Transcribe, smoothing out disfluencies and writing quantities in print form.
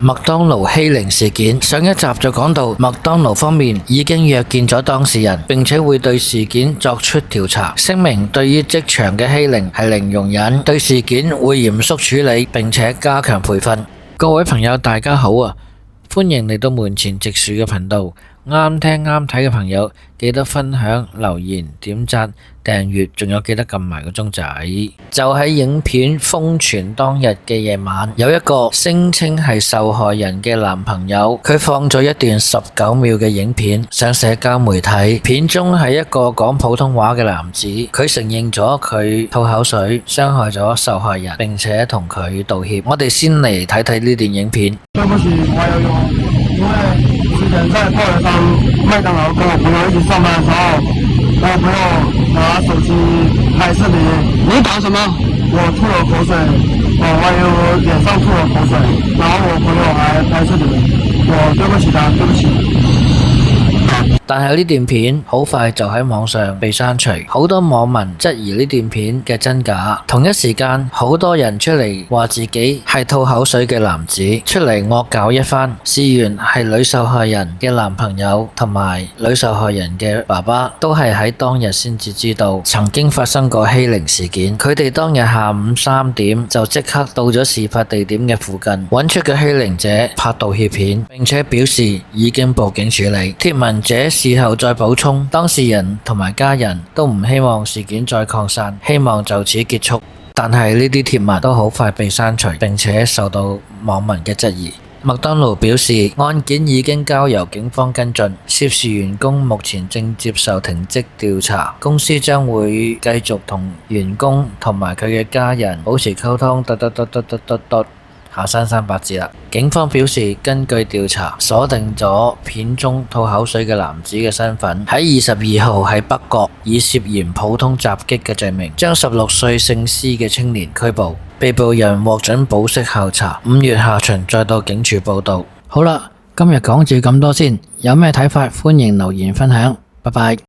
麥當勞欺凌事件，上一集就講到麥當勞方面已經約見咗當事人，並且會對事件作出調查，聲明對於職場嘅欺凌係零容忍，對事件會嚴肅處理，並且加強培訓。各位朋友大家好啊，歡迎嚟到門前直樹嘅頻道。啱聽啱睇嘅朋友記得分享、留言、點讚、訂閱，仲有記得撳埋個鐘仔。就喺影片瘋傳當日嘅夜晚，有一個聲稱係受害人嘅男朋友，佢放咗一段19秒嘅影片上社交媒體。片中係一個講普通話嘅男子，佢承認咗佢吐口水傷害咗受害人，並且同佢道歉。我哋先嚟睇睇呢段影片。對不起，我有用，因為之前在泡熱當麥當勞跟我朋友一起上班的時候，我朋友拿手機拍視頻。你搞什麼？我吐了口水，我有臉上吐了口水，然後我朋友還拍視頻，我對不起他，對不起。但係呢段片好快就喺網上被刪除，好多網民質疑呢段片嘅真假。同一時間，好多人出嚟話自己係吐口水嘅男子，出嚟惡搞一番。事源係女受害人嘅男朋友同埋女受害人嘅爸爸，都係喺當日先至知道曾經發生過欺凌事件。佢哋當日下午3點就即刻到咗事發地點嘅附近，揾出嘅欺凌者拍道歉片，並且表示已經報警處理。貼文者事後再補充，當事人同埋家人都唔希望事件再擴散，希望就此結束。但係呢啲貼文都好快被刪除，並且受到網民嘅質疑。麥當勞表示，案件已經交由警方跟進，涉事員工目前正接受停職調查，公司將會繼續同員工同埋佢嘅家人保持溝通。下338字啦。警方表示，根據調查鎖定咗片中吐口水嘅男子嘅身份，喺22號喺北角以涉嫌普通襲擊嘅罪名，將16歲姓施嘅青年拘捕。被捕人獲准保釋候查，5月下旬再到警署報到。好啦，今日講住咁多先，有咩睇法歡迎留言分享，拜拜。